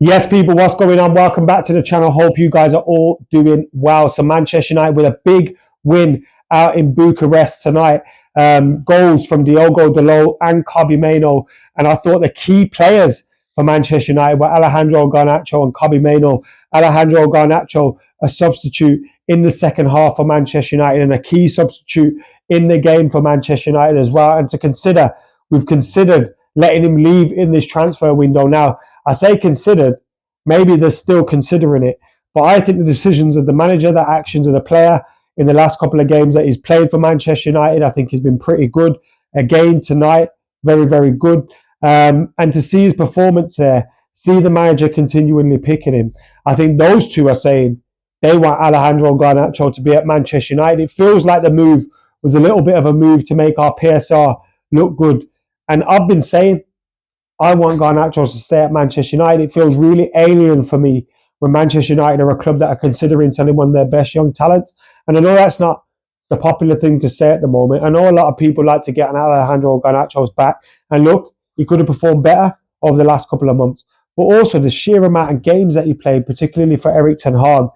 Yes, people, what's going on? Welcome back to the channel. Hope you guys are all doing well. So Manchester United with a big win out in Bucharest tonight. Goals from Diogo Dalot and Kobbie Mainoo. And I thought the key players for Manchester United were Alejandro Garnacho and Kobbie Mainoo. Alejandro Garnacho, a substitute in the second half for Manchester United and a key substitute in the game for Manchester United as well. And to consider, we've considered letting him leave in this transfer window now. I say considered, maybe they're still considering it. But I think the decisions of the manager, the actions of the player in the last couple of games that he's played for Manchester United, I think has been pretty good. Again, tonight, very, very good. And to see his performance there, see the manager continually picking him, I think those two are saying they want Alejandro Garnacho to be at Manchester United. It feels like the move was a little bit of a move to make our PSR look good. And I've been saying, I want Garnacho to stay at Manchester United. It feels really alien for me when Manchester United are a club that are considering selling one of their best young talents. And I know that's not the popular thing to say at the moment. I know a lot of people like to get an Alejandro Garnacho's back. And look, he could have performed better over the last couple of months. But also the sheer amount of games that he played, particularly for Erik ten Hag,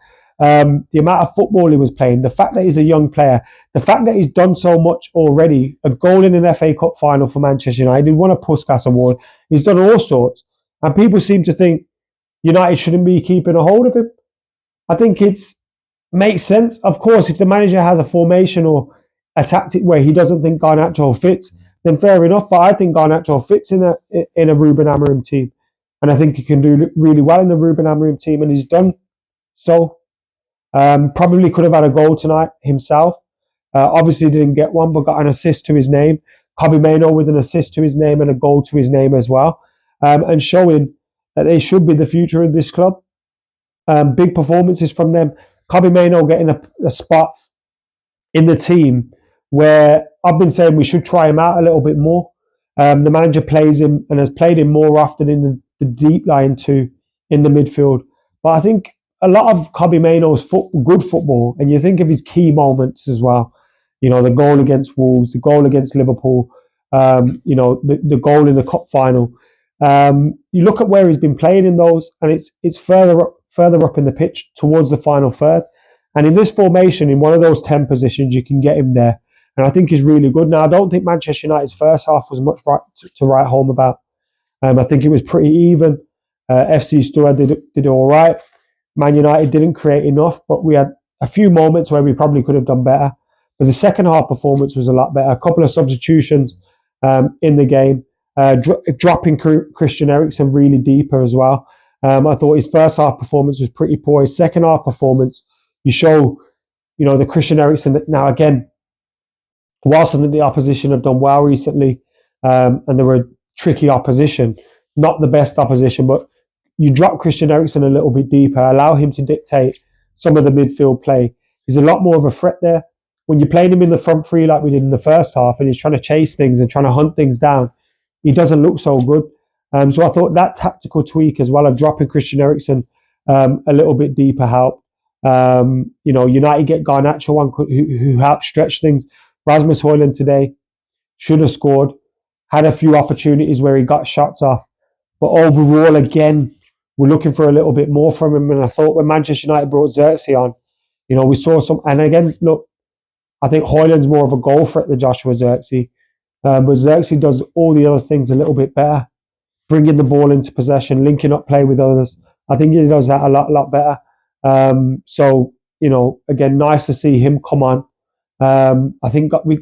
the amount of football he was playing, the fact that he's a young player, the fact that he's done so much already, a goal in an FA Cup final for Manchester United, he won a Puskas Award, he's done all sorts. And people seem to think United shouldn't be keeping a hold of him. I think it makes sense. Of course, if the manager has a formation or a tactic where he doesn't think Garnacho fits, then fair enough. But I think Garnacho fits in a Ruben Amorim team. And I think he can do really well in the Ruben Amorim team, and he's done so. Probably could have had a goal tonight himself. Obviously didn't get one, but got an assist to his name. Kobbie Mainoo with an assist to his name and a goal to his name as well. And showing that they should be the future of this club. Big performances from them. Kobbie Mainoo getting a spot in the team where I've been saying we should try him out a little bit more. The manager plays him and has played him more often in the deep line too, in the midfield. But I think a lot of Kobbie Mainoo's good football, and you think of his key moments as well. You know, the goal against Wolves, the goal against Liverpool, the goal in the cup final. You look at where he's been playing in those, and it's further up in the pitch towards the final third. And in this formation, in one of those 10 positions, you can get him there. And I think he's really good. Now, I don't think Manchester United's first half was much to write home about. I think it was pretty even. FCSB did all right. Man United didn't create enough, but we had a few moments where we probably could have done better. But the second half performance was a lot better. A couple of substitutions in the game, dropping Christian Eriksen really deeper as well. I thought his first half performance was pretty poor. His second half performance, you show, the Christian Eriksen. Now again, whilst I think the opposition have done well recently, and they were tricky opposition, not the best opposition, but you drop Christian Eriksen a little bit deeper, allow him to dictate some of the midfield play. He's a lot more of a threat there. When you're playing him in the front three like we did in the first half, and he's trying to chase things and trying to hunt things down, he doesn't look so good. So I thought that tactical tweak as well of dropping Christian Eriksen a little bit deeper helped. United get Garnacho on who helped stretch things. Rasmus Højlund today should have scored, had a few opportunities where he got shots off. But overall, again, we're looking for a little bit more from him. And I thought when Manchester United brought Xerxes on, we saw some. And again, look, I think Højlund's more of a goal threat than Joshua Xerxes. But Xerxes does all the other things a little bit better. Bringing the ball into possession, linking up play with others. I think he does that a lot better. Again, nice to see him come on. I think we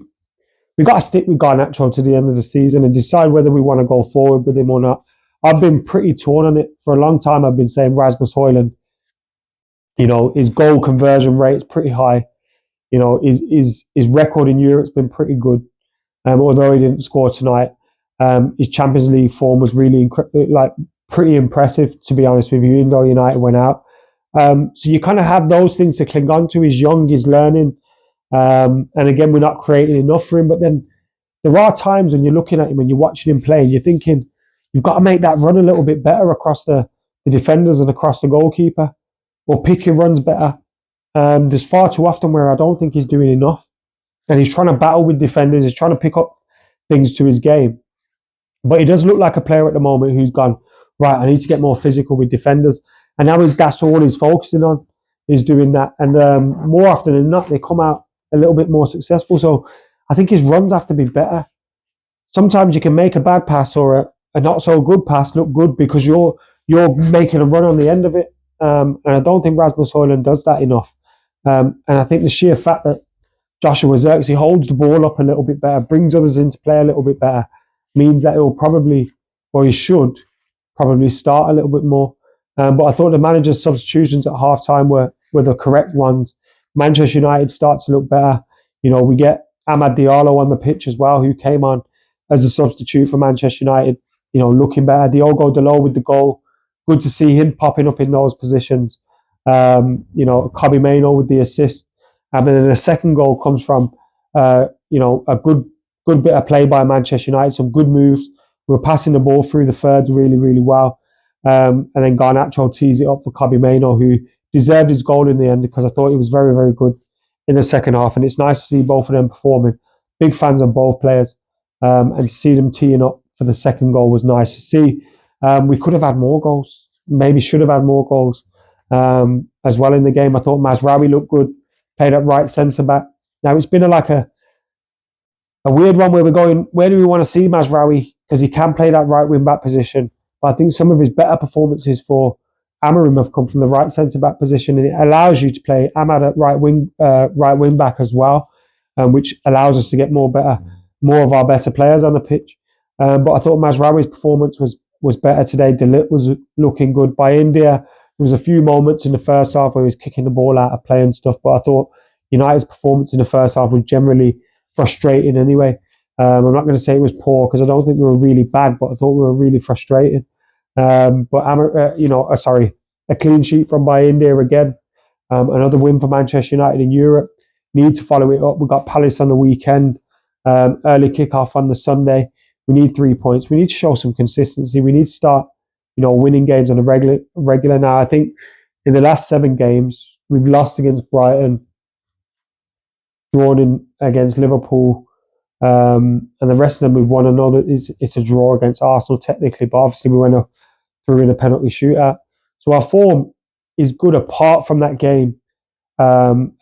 got to stick with Garnacho to the end of the season and decide whether we want to go forward with him or not. I've been pretty torn on it for a long time. I've been saying Rasmus Højlund, his goal conversion rate is pretty high. His record in Europe's been pretty good. Although he didn't score tonight, his Champions League form was really pretty impressive, to be honest with you, even though United went out. So you kind of have those things to cling on to. He's young, he's learning. And again, we're not creating enough for him. But then there are times when you're looking at him and you're watching him play, and you're thinking, you've got to make that run a little bit better across the defenders and across the goalkeeper, or pick your runs better. There's far too often where I don't think he's doing enough. And he's trying to battle with defenders, he's trying to pick up things to his game. But he does look like a player at the moment who's gone, right, I need to get more physical with defenders. And now that's all he's focusing on, is doing that. And more often than not, they come out a little bit more successful. So I think his runs have to be better. Sometimes you can make a bad pass or a not so good pass look good because you're making a run on the end of it. And I don't think Rasmus Højlund does that enough. And I think the sheer fact that Joshua Zirkzee holds the ball up a little bit better, brings others into play a little bit better, means that he'll probably, or he should, probably start a little bit more. But I thought the manager's substitutions at half-time were the correct ones. Manchester United start to look better. You know, we get Amad Diallo on the pitch as well, who came on as a substitute for Manchester United. You know, looking better. Diogo Dalot with the goal. Good to see him popping up in those positions. You know, Kobbie Mainoo with the assist. And then the second goal comes from, you know, a good bit of play by Manchester United, some good moves. We were passing the ball through the thirds really, really well. And then Garnacho tees it up for Kobbie Mainoo, who deserved his goal in the end because I thought he was very, very good in the second half. And it's nice to see both of them performing. Big fans of both players. And to see them teeing up for the second goal was nice to see. We could have had more goals. Maybe should have had more goals as well in the game. I thought Mazraoui looked good. Played at right centre back. Now it's been a weird one where we're going, where do we want to see Mazraoui? Because he can play that right wing back position. But I think some of his better performances for Amorim have come from the right centre back position, and it allows you to play Amad at right wing back as well, which allows us to get more of our better players on the pitch. But I thought Mazraoui's performance was better today. De Ligt was looking good. By India, there was a few moments in the first half where he was kicking the ball out of play and stuff, but I thought United's performance in the first half was generally frustrating anyway. I'm not going to say it was poor because I don't think we were really bad, but I thought we were really frustrated. A clean sheet from by India again. Another win for Manchester United in Europe. Need to follow it up. We've got Palace on the weekend. Early kickoff on the Sunday. We need 3 points. We need to show some consistency. We need to start, winning games on a regular now. I think in the last 7 games, we've lost against Brighton, drawn in against Liverpool, and the rest of them we've won. Another it's a draw against Arsenal technically, but obviously we went through in a penalty shootout. So our form is good apart from that game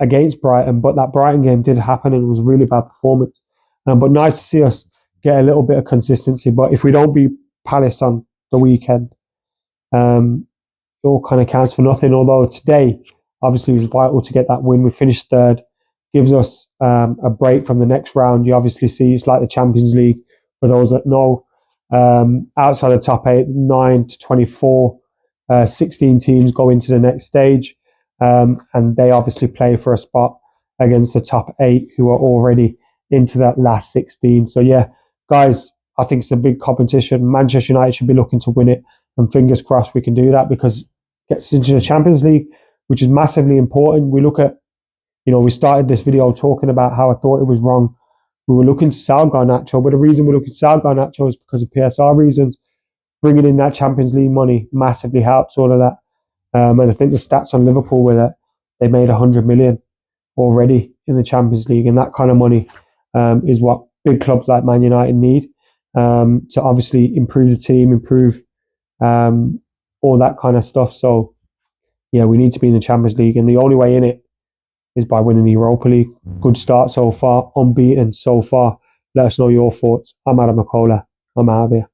against Brighton, but that Brighton game did happen and it was a really bad performance. But nice to see us get a little bit of consistency. But if we don't beat Palace on the weekend, it all kind of counts for nothing. Although today, obviously, was vital to get that win. We finished third, gives us a break from the next round. You obviously see it's like the Champions League for those that know. Outside the top 8, 9 to 24, 16 teams go into the next stage, and they obviously play for a spot against the top 8 who are already into that last 16. So yeah, guys, I think it's a big competition. Manchester United should be looking to win it, and fingers crossed we can do that because it gets into the Champions League, which is massively important. We look at, we started this video talking about how I thought it was wrong. We were looking to sell Garnacho, but the reason we're looking to sell Garnacho is because of PSR reasons. Bringing in that Champions League money massively helps all of that. And I think the stats on Liverpool were that they made 100 million already in the Champions League, and that kind of money is what big clubs like Man United need to obviously improve the team, improve all that kind of stuff. So yeah, we need to be in the Champions League, and the only way in it is by winning the Europa League. Good start so far, unbeaten so far. Let us know your thoughts. I'm AdamMcKola. I'm out of here.